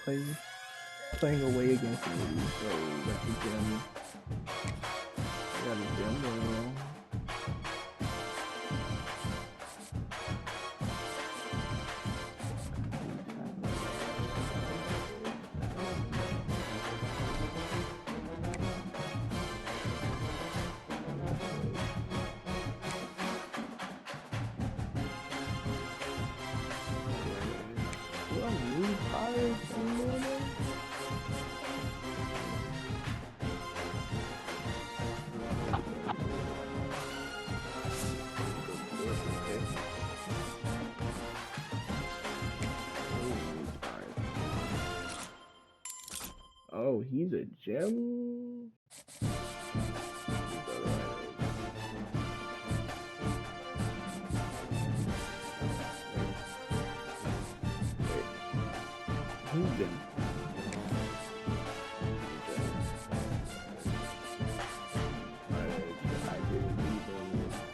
playing away against the Moody, so that's a gem. Got a gem though. Oh, he's a gem? Who's gem?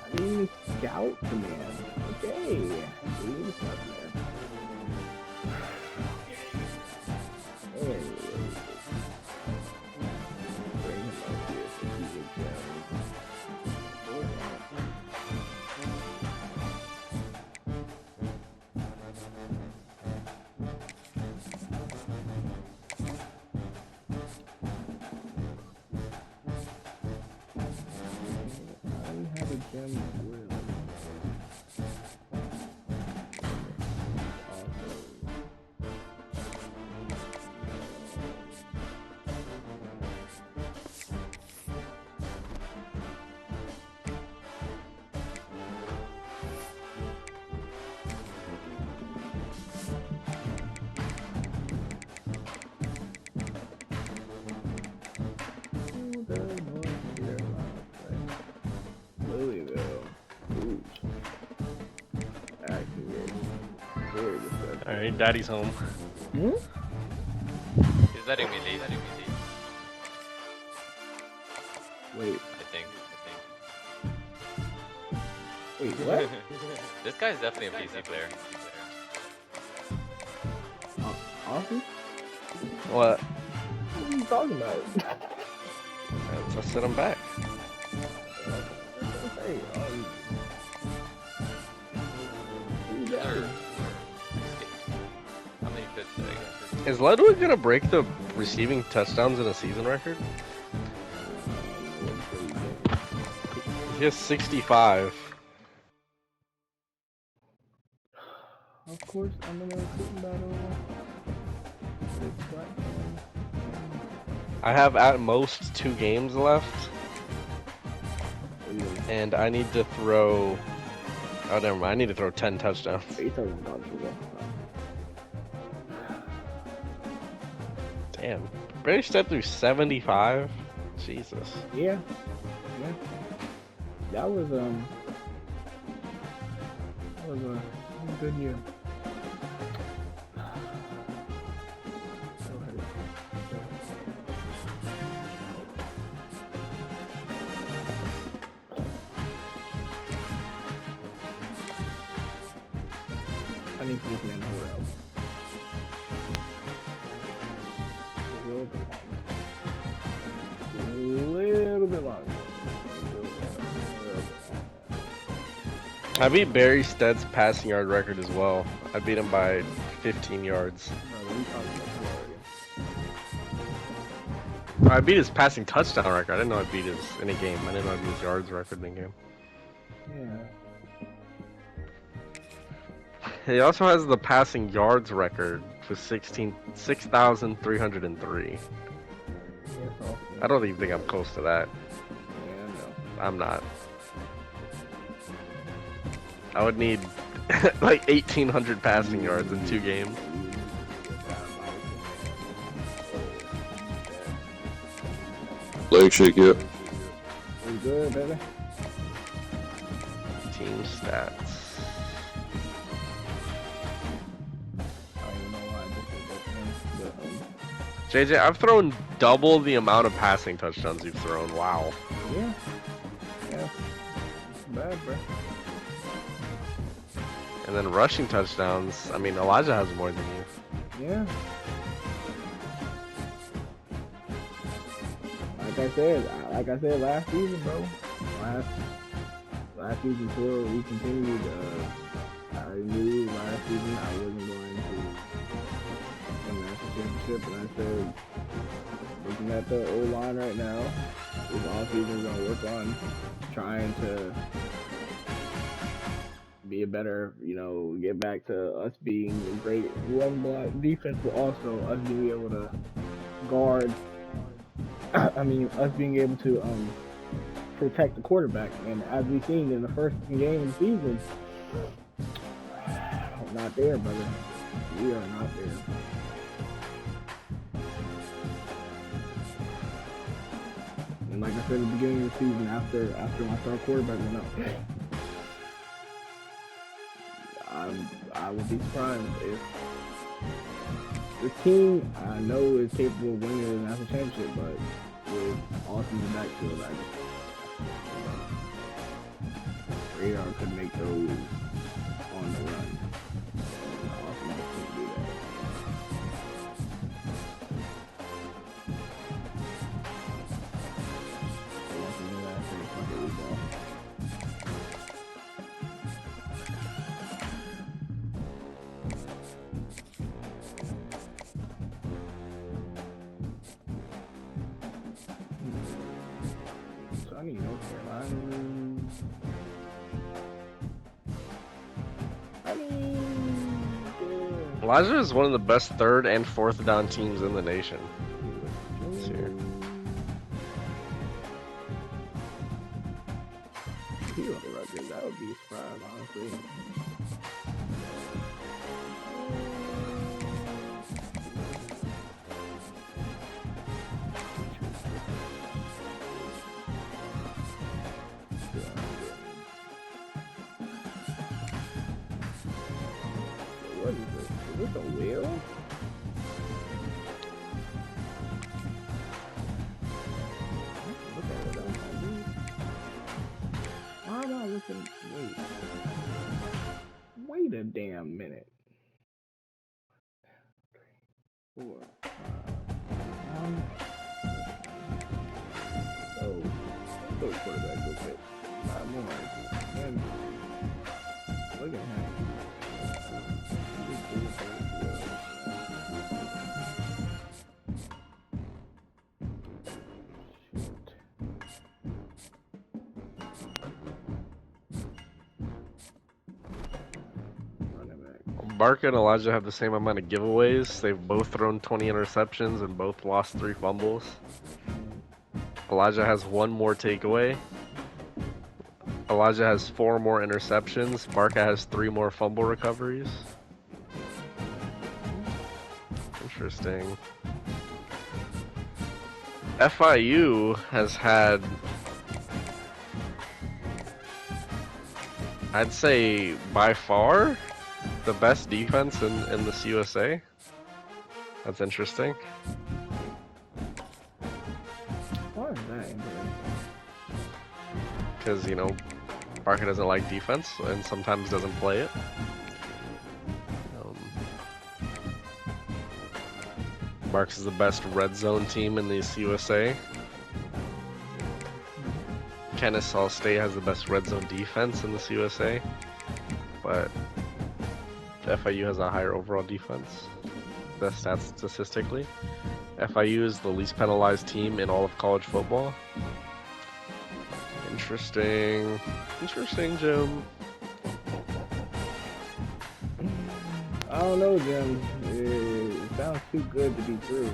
I didn't scout command. Okay. I didn't scout command. Alright, daddy's home. Hmm? He's letting me leave. Wait. I think. Wait, what? This guy's definitely a PC player. Awesome? What? What are you talking about? I said I'm back. Hey, How many fits did I get? Is Ludwig gonna break the receiving touchdowns in a season record? He has 65. Of course, I'm in a recruiting battle. I have at most 2 games left. And I need to throw... Oh, never mind. I need to throw 10 touchdowns. Damn. Barely stepped through 75? Jesus. Yeah. That was a good year. I need to get in who else. A little bit longer. I beat Barry Stead's passing yard record as well. I beat him by 15 yards. I beat his passing touchdown record. I didn't know I beat his in a game. I didn't know I beat his yards record in a game. Yeah. He also has the passing yards record with 6,303. I don't even think I'm close to that. Yeah, no. I'm not. I would need like 1,800 passing yards in 2 games. Leg shake yet? We good, baby? Team stats. JJ, I've thrown double the amount of passing touchdowns you've thrown. Wow. Yeah. Bad, bro. And then rushing touchdowns, I mean, Elijah has more than you. Yeah. like I said last season, bro. Last season tour, we continued. I knew last season I wasn't going to win the national championship, and I said, looking at the O line right now, this offseason we're gonna work on trying to be a better, get back to us being a great run block defense, but also us being able to guard. Us being able to protect the quarterback, and as we've seen in the first game of the season, not there, brother. We are not there. And like I said at the beginning of the season, after my star quarterback went out, I would be surprised if the team I know is capable of winning the national championship, but with Austin in the backfield, I just Radar could make those on the run. Austin just can't do that. So once again, I say fuck it, we ball. Sunny, North Carolina. Elijah is one of the best third and fourth down teams in the nation. This year. Hero record, that would be a surprise, honestly. What is this? Is this a wheel? Look at it. Why am I looking? Wait a damn minute. 4, 5, so, go quarterback real quick. 5 more. And look at him. Barker and Elijah have the same amount of giveaways. They've both thrown 20 interceptions and both lost 3 fumbles. Elijah has 1 more takeaway. Elijah has 4 more interceptions. Barca has 3 more fumble recoveries. Interesting. FIU has had, I'd say by far, the best defense in this USA. That's interesting. Why is that interesting? Because, Barca doesn't like defense and sometimes doesn't play it. Marks is the best red zone team in this USA. Kennesaw State has the best red zone defense in this USA. But FIU has a higher overall defense. Best stats statistically. FIU is the least penalized team in all of college football. Interesting. Interesting, Jim. I don't know, Jim. It sounds too good to be true.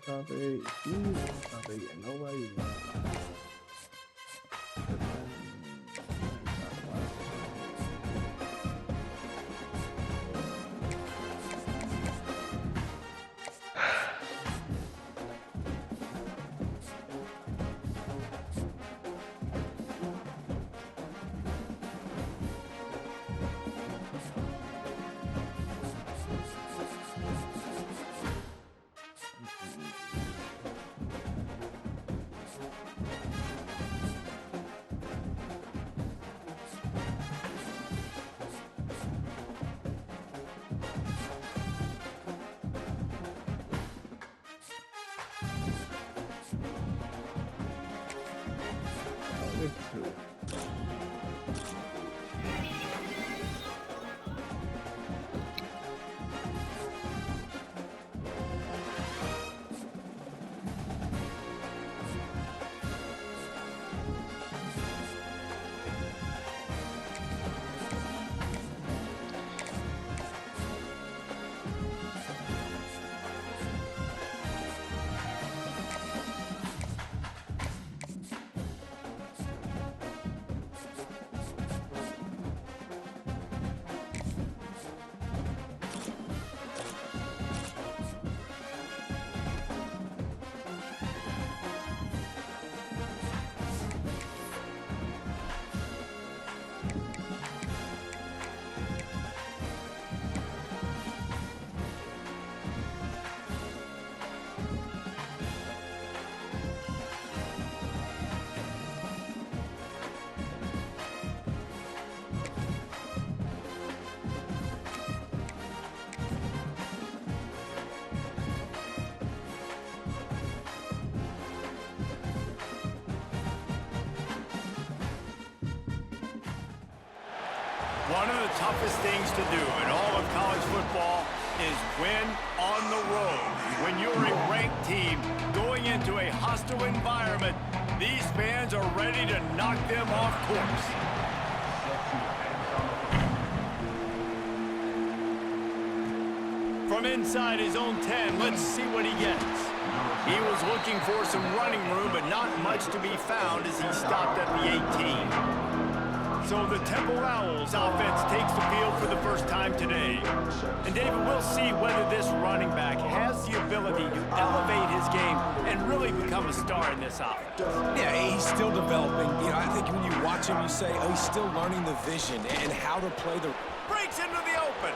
Top 8. Top 8 and nobody One of the toughest things to do in all of college football is win on the road. When you're a ranked team going into a hostile environment, these fans are ready to knock them off course. From inside his own 10, let's see what he gets. He was looking for some running room, but not much to be found as he stopped at the 18. So the Temple Owls offense takes the field for the first time today. And David, we'll see whether this running back has the ability to elevate his game and really become a star in this offense. Yeah, he's still developing. You know, I think when you watch him, you say, oh, he's still learning the vision and how to play the... Breaks into the open.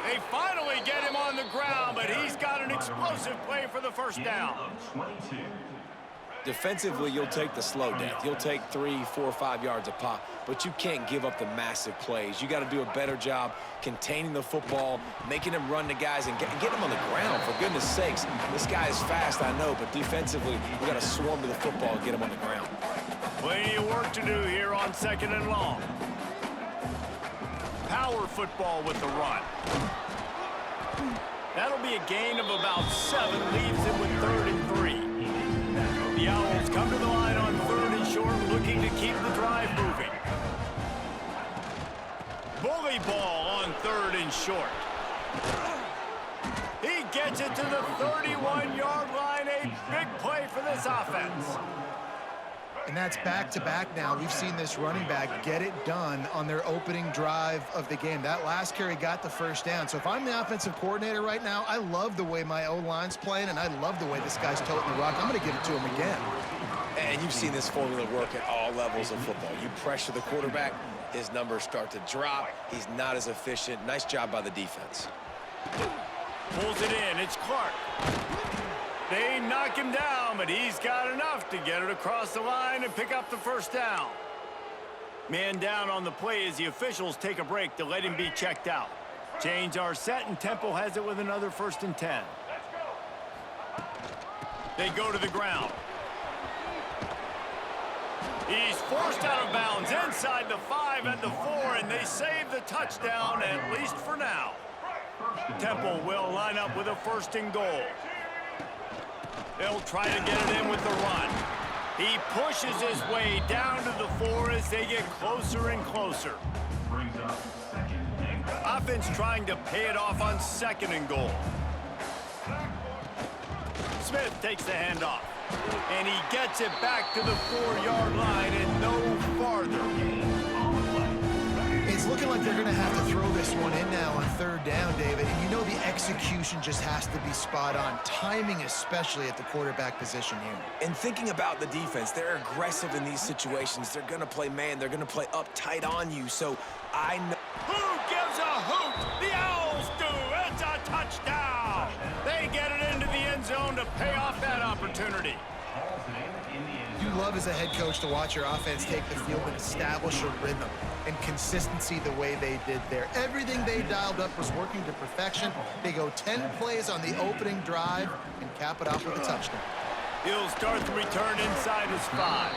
They finally get him on the ground, but he's got an explosive play for the first down. Defensively, you'll take the slow death. You'll take 3, 4, 5 yards a pop, but you can't give up the massive plays. You got to do a better job containing the football, making him run to guys, and get him on the ground, for goodness sakes. This guy is fast, I know, but defensively, we got to swarm to the football and get him on the ground. Plenty of work to do here on 2nd and long. Power football with the run. That'll be a gain of about 7, leaves him with 3rd and 3. The Owls come to the line on 3rd and short, looking to keep the drive moving. Bully ball on 3rd and short. He gets it to the 31-yard line, a big play for this offense. And that's back-to-back now. We've seen this running back get it done on their opening drive of the game. That last carry got the first down. So if I'm the offensive coordinator right now, I love the way my O-line's playing, and I love the way this guy's toting the rock. I'm going to give it to him again. And you've seen this formula work at all levels of football. You pressure the quarterback, his numbers start to drop. He's not as efficient. Nice job by the defense. Pulls it in. It's Clark. They knock him down, but he's got enough to get it across the line and pick up the first down. Man down on the play as the officials take a break to let him be checked out. Change our set, and Temple has it with another 1st and 10. They go to the ground. He's forced out of bounds inside the 5 and the 4, and they save the touchdown, at least for now. Temple will line up with a 1st and goal. They'll try to get it in with the run. He pushes his way down to the 4 as they get closer and closer. Offense trying to pay it off on 2nd and goal. Smith takes the handoff, and he gets it back to the 4-yard line and no farther. It's looking like they're going to have to throw this one in now on 3rd down, David. And you know the execution just has to be spot on. Timing, especially at the quarterback position here. And thinking about the defense, they're aggressive in these situations. They're going to play man. They're going to play uptight on you. So I know. Who gives a hoot? The Owls do. It's a touchdown. They get it into the end zone to pay off that opportunity. You love as a head coach to watch your offense take the field and establish a rhythm and consistency the way they did there. Everything they dialed up was working to perfection. They go 10 plays on the opening drive and cap it off with a touchdown. He'll start the return inside his 5.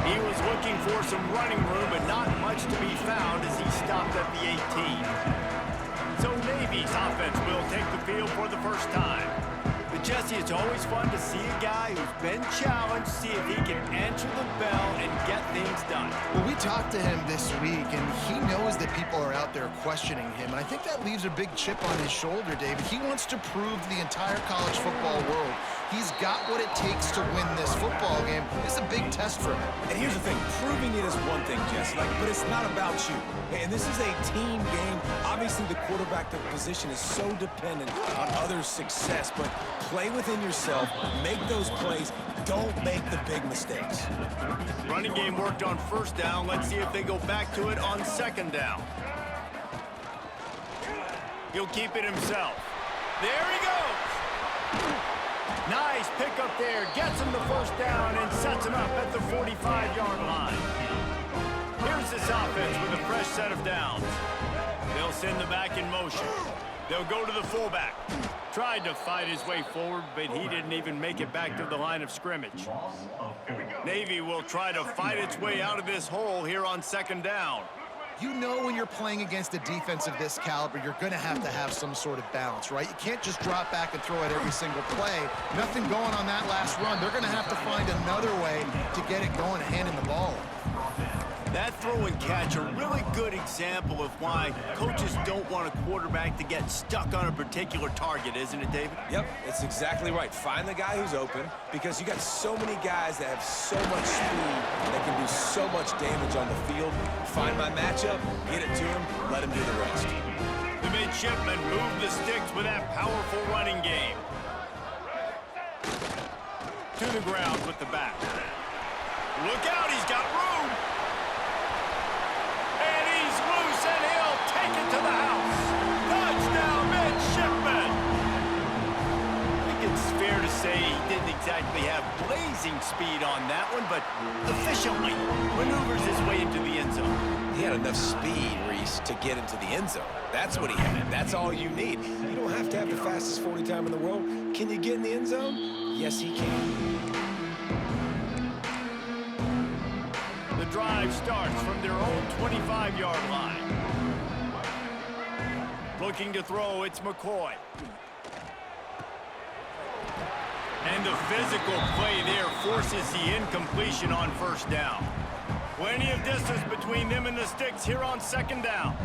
He was looking for some running room, but not much to be found as he stopped at the 18. So Navy's offense will take the field for the first time. But Jesse, it's always fun to see a guy who's been challenged, see if he can answer the bell and get things done. Well, we talked to him this week, and he knows that people are out there questioning him, and I think that leaves a big chip on his shoulder, David. He wants to prove to the entire college football world he's got what it takes to win this football game. It's a big test for him. And here's the thing, proving it is one thing, Jesse, but it's not about you. And this is a team game. Obviously, the quarterback position is so dependent on others' success, but play within yourself, make those plays, don't make the big mistakes. Running game worked on 1st down. Let's see if they go back to it on 2nd down. He'll keep it himself. There he goes. Nice pickup there. Gets him the 1st down and sets him up at the 45-yard line. Here's this offense with a fresh set of downs. They'll send the back in motion. They'll go to the fullback. Tried to fight his way forward, but he didn't even make it back to the line of scrimmage. Navy will try to fight its way out of this hole here on 2nd down. You know when you're playing against a defense of this caliber, you're going to have some sort of balance, right? You can't just drop back and throw it every single play. Nothing going on that last run. They're going to have to find another way to get it going, handing the ball. That throw and catch, a really good example of why coaches don't want a quarterback to get stuck on a particular target, isn't it, David? Yep, that's exactly right. Find the guy who's open, because you got so many guys that have so much speed that can do so much damage on the field. Find my matchup, get it to him, let him do the rest. The midshipmen move the sticks with that powerful running game. To the ground with the back. Look out, he's got room. And he's loose, and he'll take it to the house. Touchdown, midshipmen. I think it's fair to say he didn't exactly have blazing speed on that one, but efficiently maneuvers his way into the end zone. He had enough speed, Reese, to get into the end zone. That's what he had. That's all you need. You don't have to have the fastest 40 time in the world. Can you get in the end zone? Yes, he can. The drive starts from their own 25-yard line. Looking to throw, it's McCoy. And the physical play there forces the incompletion on first down. Plenty of distance between them and the sticks here on second down.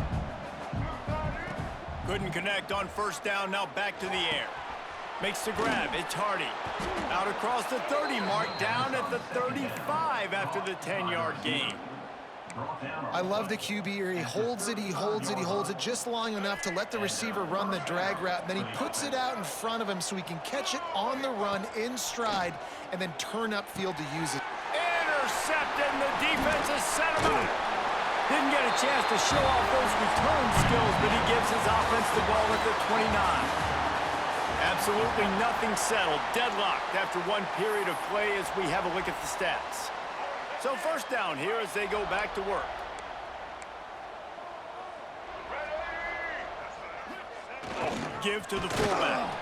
Couldn't connect on first down, now back to the air. Makes the grab, it's Hardy. Out across the 30 mark, down at the 35 after the 10-yard gain. I love the QB here. He holds it, he holds it, he holds it just long enough to let the receiver run the drag route, and then he puts it out in front of him so he can catch it on the run in stride and then turn upfield to use it. Intercepted, and the defense has set him up. Didn't get a chance to show off those return skills, but he gives his offense the ball at the 29. Absolutely nothing settled. Deadlocked after one period of play as we have a look at the stats. So first down here as they go back to work. Give to the fullback.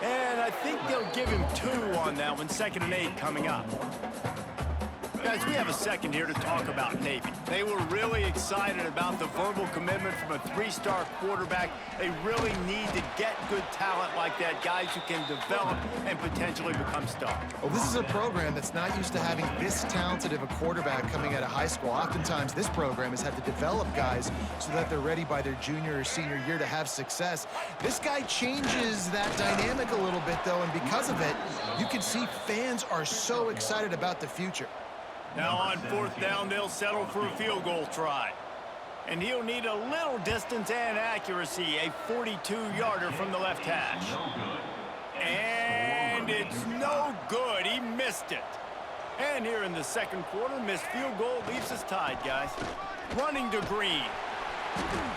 And I think they'll give him 2 on that one. 2nd and 8 coming up. Guys, we have a second here to talk about Navy. They were really excited about the verbal commitment from a 3-star quarterback. They really need to get good talent like that, guys who can develop and potentially become stars. Well, this is a program that's not used to having this talented of a quarterback coming out of high school. Oftentimes, this program has had to develop guys so that they're ready by their junior or senior year to have success. This guy changes that dynamic a little bit, though, and because of it, you can see fans are so excited about the future. Now on 4th down, they'll settle for a field goal try. And he'll need a little distance and accuracy, a 42-yarder from the left hash. And it's no good. He missed it. And here in the second quarter, missed field goal leaves us tied, guys. Running to Green.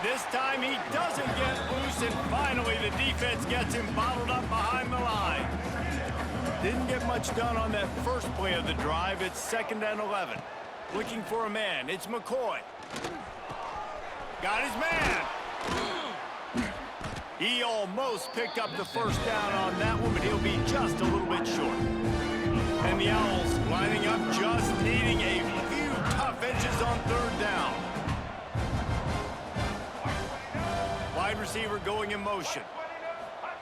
This time he doesn't get loose, and finally the defense gets him bottled up behind the line. Didn't get much done on that first play of the drive. It's 2nd and 11. Looking for a man. It's McCoy. Got his man. He almost picked up the first down on that one, but he'll be just a little bit short. And the Owls lining up, just needing a few tough edges on 3rd down. Wide receiver going in motion.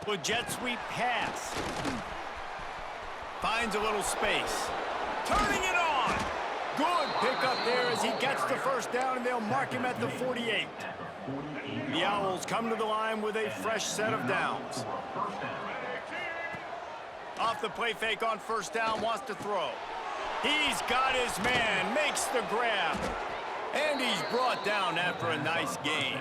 The jet sweep pass. Finds a little space. Turning it on. Good pickup there as he gets the first down, and they'll mark him at the 48. The Owls come to the line with a fresh set of downs. Off the play fake on first down, wants to throw. He's got his man, makes the grab. And he's brought down after a nice gain.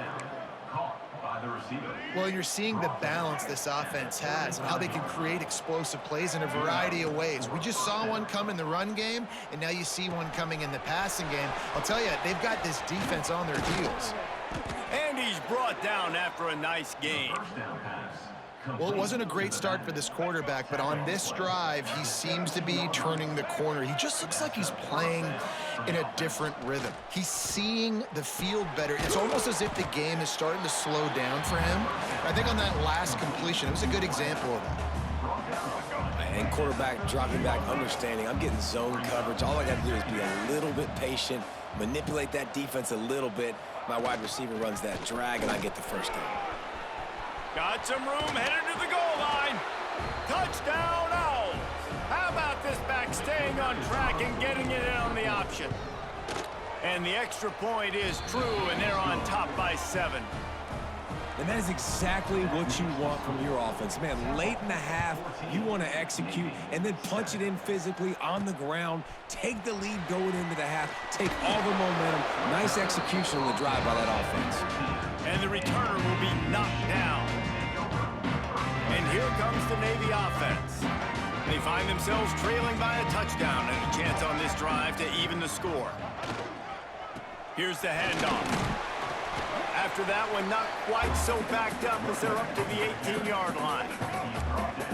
Well, you're seeing the balance this offense has and how they can create explosive plays in a variety of ways. We just saw one come in the run game, and now you see one coming in the passing game. I'll tell you, they've got this defense on their heels. And he's brought down after a nice gain. Well, it wasn't a great start for this quarterback, but on this drive, he seems to be turning the corner. He just looks like he's playing in a different rhythm. He's seeing the field better. It's almost as if the game is starting to slow down for him. I think on that last completion, it was a good example of that. And quarterback dropping back, understanding I'm getting zone coverage. All I got to do is be a little bit patient, manipulate that defense a little bit, My wide receiver runs that drag, and I get the first down. Got some room headed to the goal line. Touchdown, Owls. How about this back staying on track and getting it in on the option? And the extra point is true, and they're on top by 7. And that is exactly what you want from your offense. Man, late in the half, you want to execute and then punch it in physically on the ground, take the lead going into the half, take all the momentum. Nice execution on the drive by that offense. And the returner will be knocked down. And here comes the Navy offense. They find themselves trailing by a touchdown and a chance on this drive to even the score. Here's the handoff. After that one, not quite so backed up as they're up to the 18-yard line.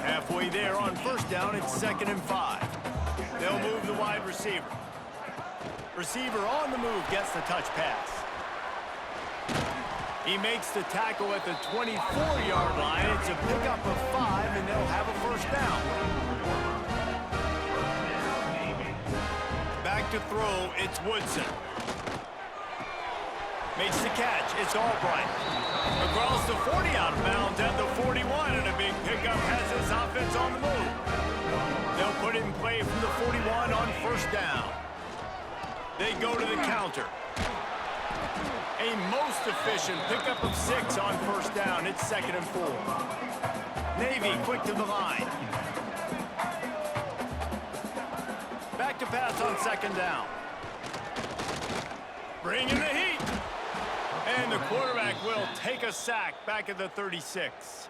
Halfway there on first down, it's 2nd and 5. They'll move the wide receiver. Receiver on the move gets the touch pass. He makes the tackle at the 24-yard line. It's a pickup of 5, and they'll have a first down. Back to throw, it's Woodson. Makes the catch. It's Albright. Across the 40 out of bounds at the 41, and a big pickup has his offense on the move. They'll put it in play from the 41 on first down. They go to the counter. A most efficient pickup of 6 on first down. It's 2nd and 4. Navy quick to the line. Back to pass on 2nd down. Bring in the heat. And the quarterback will take a sack back at the 36.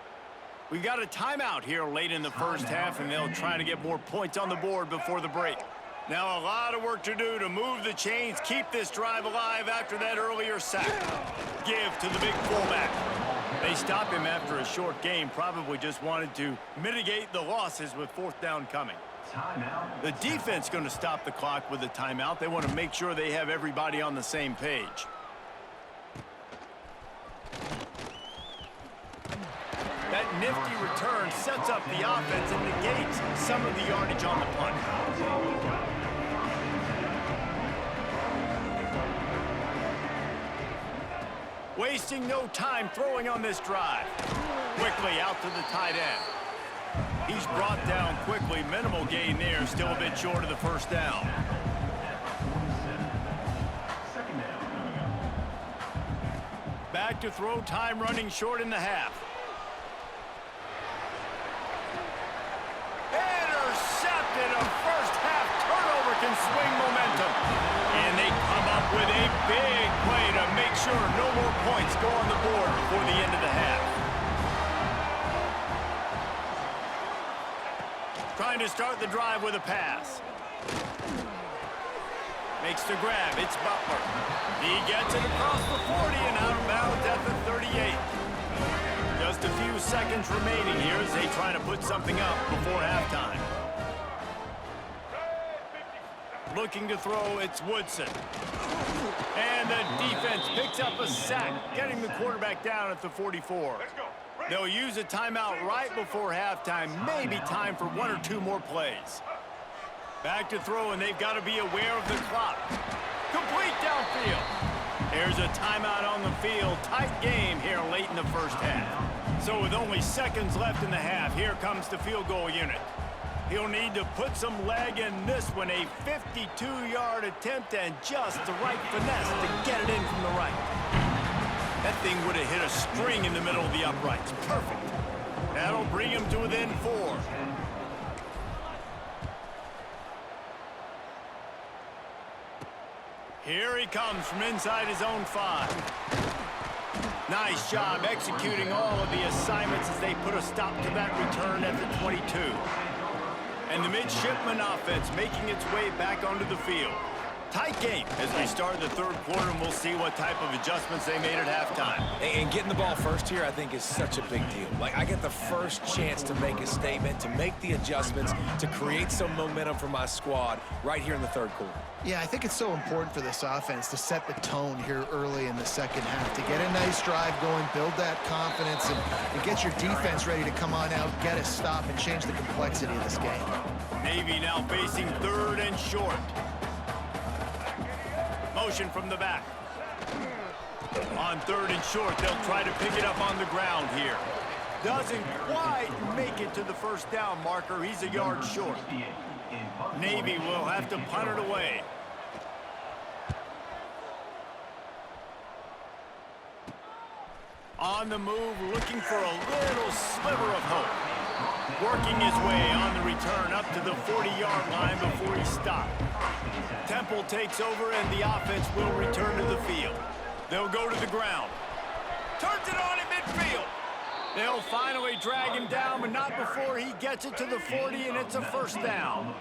We've got a timeout here late in the first half, and they'll try to get more points on the board before the break. Now a lot of work to do to move the chains, keep this drive alive after that earlier sack. Give to the big fullback. They stop him after a short game, probably just wanted to mitigate the losses with 4th down coming. The defense going to stop the clock with a timeout. They want to make sure they have everybody on the same page. That nifty return sets up the offense and negates some of the yardage on the punt. Wasting no time throwing on this drive. Quickly out to the tight end. He's brought down quickly. Minimal gain there. Still a bit short of the first down. Back to throw. Time running short in the half. Intercepted. A first half turnover can swing momentum. And they come up with a big play to make sure no more points go on the board before the end of the half. Trying to start the drive with a pass. Makes the grab. It's Butler. He gets it across the 40 and out of bounds at the 38. Just a few seconds remaining here as they try to put something up before halftime. Looking to throw, it's Woodson. And the defense picks up a sack, getting the quarterback down at the 44. They'll use a timeout right before halftime. Maybe time for 1 or 2 more plays. Back to throw, and they've got to be aware of the clock. Complete downfield. There's a timeout on the field. Tight game here late in the first half. So with only seconds left in the half, here comes the field goal unit. He'll need to put some leg in this one. A 52-yard attempt and just the right finesse to get it in from the right. That thing would have hit a string in the middle of the uprights. Perfect. That'll bring him to within 4. Here he comes from inside his own 5. Nice job executing all of the assignments as they put a stop to that return at the 22. And the midshipman offense making its way back onto the field. Tight game as we start the third quarter, and we'll see what type of adjustments they made at halftime. And getting the ball first here, I think, is such a big deal. Like, I get the first chance to make a statement, to make the adjustments, to create some momentum for my squad right here in the third quarter. Yeah, I think it's so important for this offense to set the tone here early in the second half, to get a nice drive going, build that confidence, and get your defense ready to come on out, get a stop, and change the complexity of this game. Navy now facing 3rd and short. Motion from the back. On 3rd and short, they'll try to pick it up on the ground here. Doesn't quite make it to the first down marker. He's a yard short. Navy will have to punt it away. On the move, looking for a little sliver of hope. Working his way on the return up to the 40-yard line before he stopped. Temple takes over and the offense will return to the field. They'll go to the ground. Turns it on in midfield. They'll finally drag him down, but not before he gets it to the 40, and it's a first down.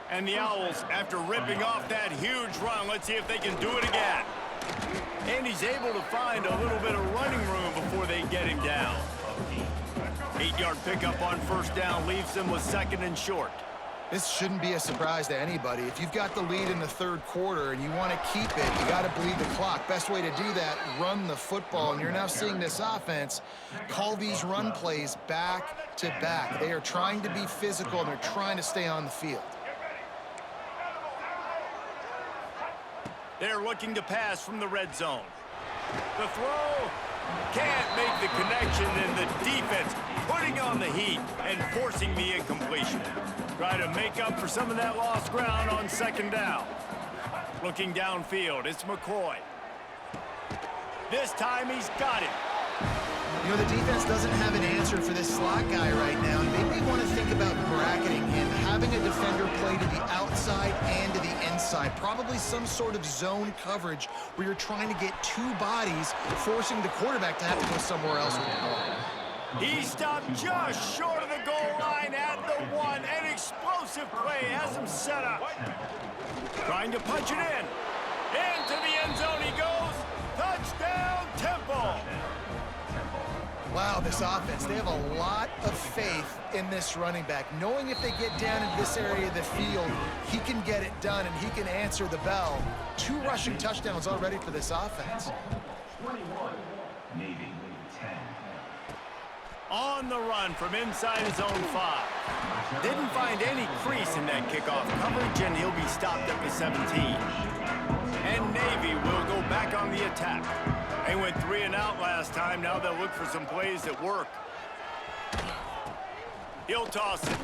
And the Owls, after ripping off that huge run, let's see if they can do it again. And he's able to find a little bit of running room before they get him down. 8-yard pickup on first down leaves them with 2nd and short. This shouldn't be a surprise to anybody. If you've got the lead in the 3rd quarter and you want to keep it, you got to bleed the clock. Best way to do that, run the football. And you're now seeing this offense call these run plays back to back. They are trying to be physical and they're trying to stay on the field. They're looking to pass from the red zone. The throw can't make the connection, and the defense putting on the heat and forcing the incompletion. Try to make up for some of that lost ground on 2nd down. Looking downfield, it's McCoy. This time he's got it. You know, the defense doesn't have an answer for this slot guy right now, and maybe want to think about bracketing him, having a defender play to the outside and to the inside. Probably some sort of zone coverage where you're trying to get 2 bodies, forcing the quarterback to have to go somewhere else with the ball. He stopped just short of the goal line at the 1. An explosive play has him set up. Trying to punch it in. Into the end zone he goes. Touchdown, Temple. Wow, this offense, they have a lot of faith in this running back. Knowing if they get down into this area of the field, he can get it done and he can answer the bell. 2 rushing touchdowns already for this offense. 21, Navy, 10. On the run from inside his own 5. Didn't find any crease in that kickoff coverage, and he'll be stopped at the 17. And Navy will go back on the attack. They went 3 and out last time. Now they'll look for some plays that work. He'll toss it.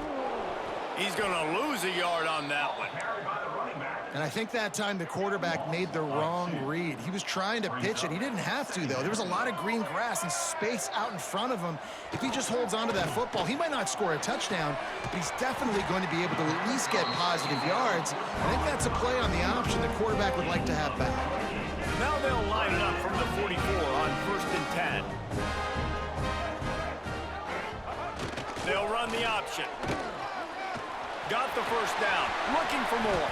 He's going to lose a yard on that one. And I think that time the quarterback made the wrong read. He was trying to pitch it. He didn't have to, though. There was a lot of green grass and space out in front of him. If he just holds on to that football, he might not score a touchdown, but he's definitely going to be able to at least get positive yards. I think that's a play on the option the quarterback would like to have back. Now they'll line it up from the 44 on 1st and 10. They'll run the option. Got the first down. Looking for more.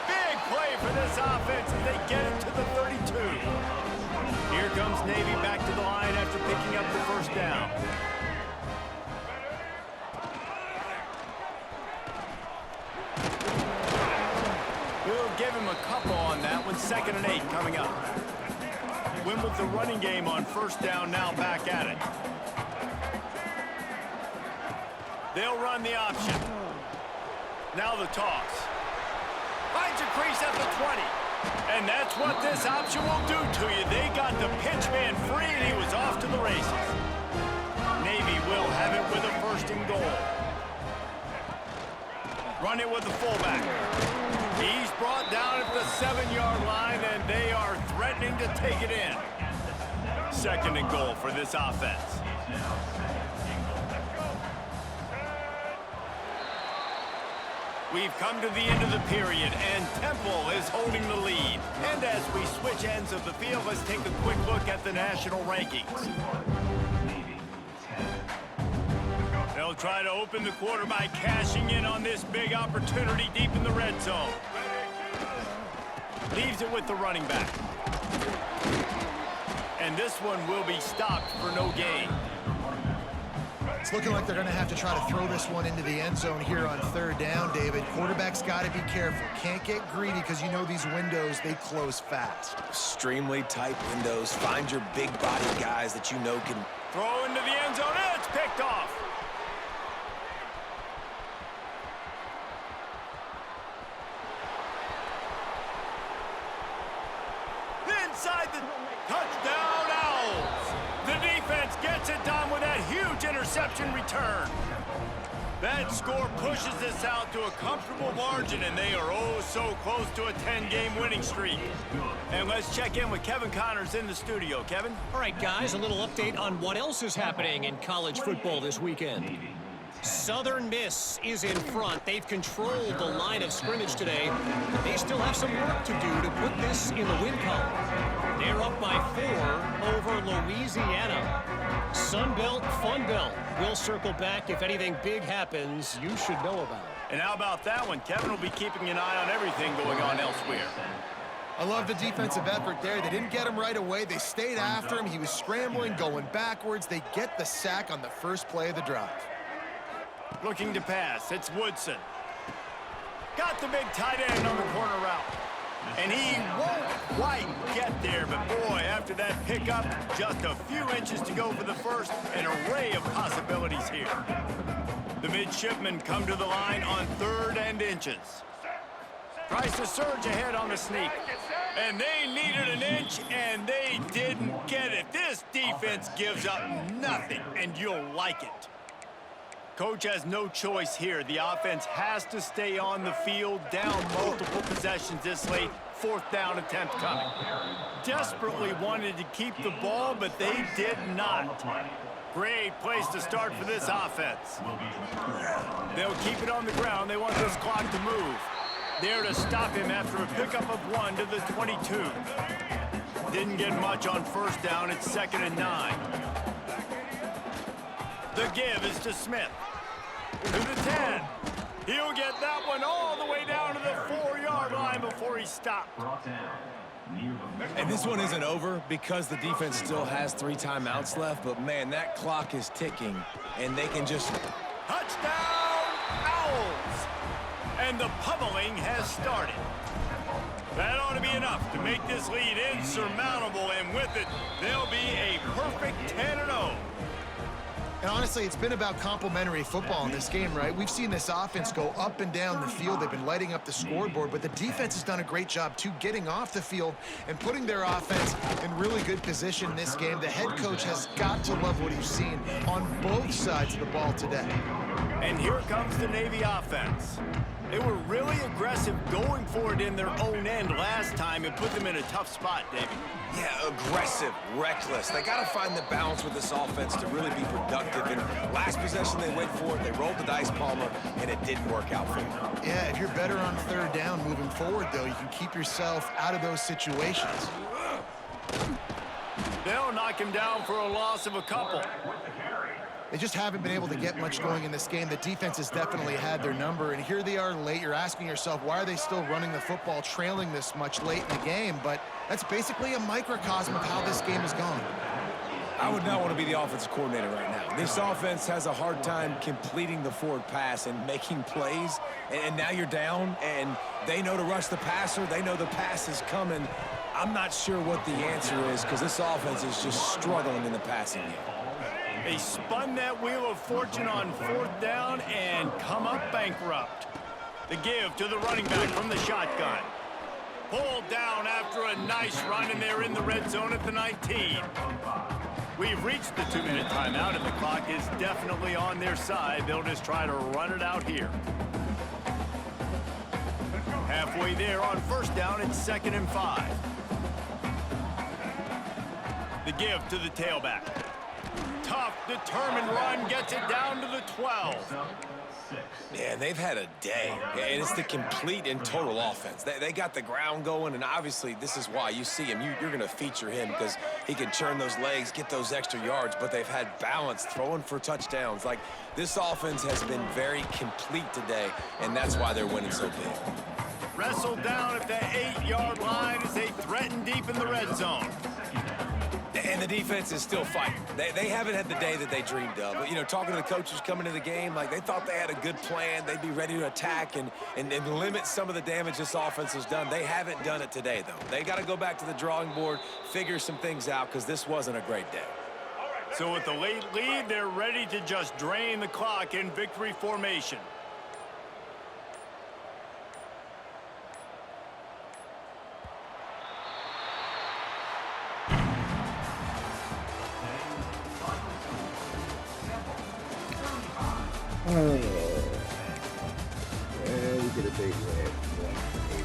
Big play for this offense as they get it to the 32. Here comes Navy back to the line after picking up the first down. We'll give him a couple on that one. 2nd and 8 coming up. Win with the running game on first down, now back at it. They'll run the option. Now the toss. Finds a crease at the 20. And that's what this option will do to you. They got the pitch man free, and he was off to the races. Navy will have it with a 1st and goal. Run it with the fullback. He's brought down at the 7-yard line, and they are threatening to take it in. 2nd and goal for this offense. We've come to the end of the period, and Temple is holding the lead. And as we switch ends of the field, let's take a quick look at the national rankings. They'll try to open the quarter by cashing in on this big opportunity deep in the red zone. Leaves it with the running back. And this one will be stopped for no gain. It's looking like they're going to have to try to throw this one into the end zone here on 3rd down, David. Quarterback's got to be careful. Can't get greedy because you know these windows, they close fast. Extremely tight windows. Find your big body guys that you know can Throw into the end zone, and it's picked off. Inside the Gets it done with that huge interception return. That score pushes this out to a comfortable margin, and they are oh so close to a 10-game winning streak. And let's check in with Kevin Connors in the studio. Kevin? All right, guys, a little update on what else is happening in college football this weekend. Southern Miss is in front. They've controlled the line of scrimmage today, but they still have some work to do to put this in the win column. They're up by 4 over Louisiana. Sun Belt, Fun Belt. We'll circle back if anything big happens you should know about. And how about that one? Kevin will be keeping an eye on everything going on elsewhere. I love the defensive effort there. They didn't get him right away. They stayed after him. He was scrambling, going backwards. They get the sack on the first play of the drive. Looking to pass. It's Woodson. Got the big tight end on the corner route. And he won't quite get there, but boy, after that pickup, just a few inches to go for the first, an array of possibilities here. The midshipmen come to the line on 3rd and inches. Tries to surge ahead on the sneak. And they needed an inch, and they didn't get it. This defense gives up nothing, and you'll like it. Coach has no choice here. The offense has to stay on the field, down multiple possessions this late. 4th down attempt coming. Desperately wanted to keep the ball, but they did not. Great place to start for this offense. They'll keep it on the ground. They want this clock to move. There to stop him after a pickup of 1 to the 22. Didn't get much on 1st down. It's 2nd and 9. The give is to Smith. To the 10. He'll get that one all the way down to the 4-yard line before he stopped. And this one isn't over because the defense still has 3 timeouts left, but man, that clock is ticking, and they can just... Touchdown, Owls! And the pummeling has started. That ought to be enough to make this lead insurmountable, and with it, they'll be a perfect 10-0. And honestly, it's been about complementary football in this game, right? We've seen this offense go up and down the field. They've been lighting up the scoreboard, but the defense has done a great job, too, getting off the field and putting their offense in really good position in this game. The head coach has got to love what he's seen on both sides of the ball today. And here comes the Navy offense. They were really aggressive going for it in their own end last time and put them in a tough spot, Davey. Yeah, aggressive, reckless. They got to find the balance with this offense to really be productive. And last possession they went for it, they rolled the dice, Palmer, and it didn't work out for them. Yeah, if you're better on 3rd down moving forward, though, you can keep yourself out of those situations. They'll knock him down for a loss of a couple. They just haven't been able to get much going in this game. The defense has definitely had their number, and here they are late. You're asking yourself, why are they still running the football, trailing this much late in the game? But that's basically a microcosm of how this game has gone. I would not want to be the offensive coordinator right now. This offense has a hard time completing the forward pass and making plays, and now you're down, and they know to rush the passer. They know the pass is coming. I'm not sure what the answer is because this offense is just struggling in the passing game. They spun that wheel of fortune on 4th down and come up bankrupt. The give to the running back from the shotgun. Pulled down after a nice run, and they're in the red zone at the 19. We've reached the 2-minute timeout, and the clock is definitely on their side. They'll just try to run it out here. Halfway there on 1st down, it's 2nd and 5. The give to the tailback. Tough, determined run, gets it down to the 12. Yeah, they've had a day, and it's the complete and total offense. They got the ground going, and obviously this is why you see him. You're going to feature him because he can churn those legs, get those extra yards, but they've had balance, throwing for touchdowns. Like, this offense has been very complete today, and that's why they're winning so big. Wrestled down at the 8-yard line as they threaten deep in the red zone. And the defense is still fighting. They haven't had the day that they dreamed of. But, you know, talking to the coaches coming into the game, like, they thought they had a good plan. They'd be ready to attack and limit some of the damage this offense has done. They haven't done it today, though. They got to go back to the drawing board, figure some things out, because this wasn't a great day. So with the late lead, they're ready to just drain the clock in victory formation. And we get a big win. 1-8.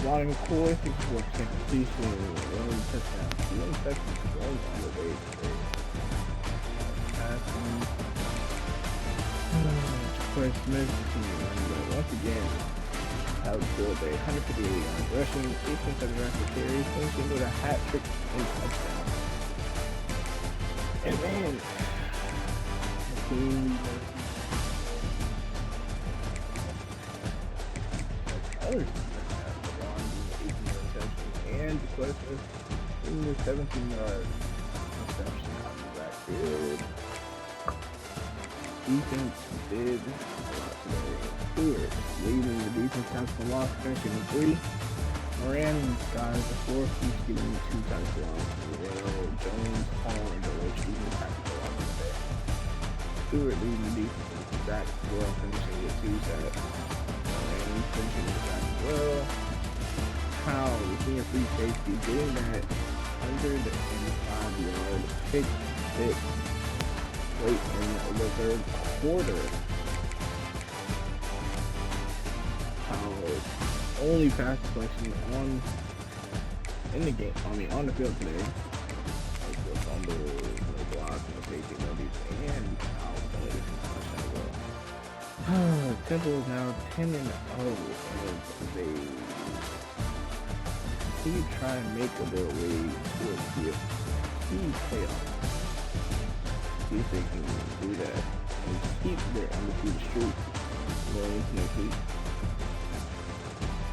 Volume McCoy, 64% completion, 1 touchdown, 2 interceptions, 1 on the way. Passing. Jocquez Smith, once again, have a field day, 158 yards rushing, 8.7 yards per carry, finishing with a hat trick and touchdown. And man, the team other and Jocquez in the 17-yard reception out of the backfield. Defense did a lot today. Stewart leading the defense tackle for loss, finishing with 3. Moran got the 4th, he's getting 2 tackles for loss. Well, Jones, Hall, and Deloach even tackles for loss today. Stewart leading the defense with sacks as well, finishing with 2 sacks. Moran finishing with sacks as well. Powell, the senior free safety, getting that 105-yard pick six late in the 3rd quarter. Powell's only pass deflection in the game, on the field today. Like the fumble, no blocks, no safety, no defense, and Powell's only touchdown as well. Temple is now 10-0 as they try and make their way towards the playoffs. See if they can do that and keep their undefeated streak going into next week.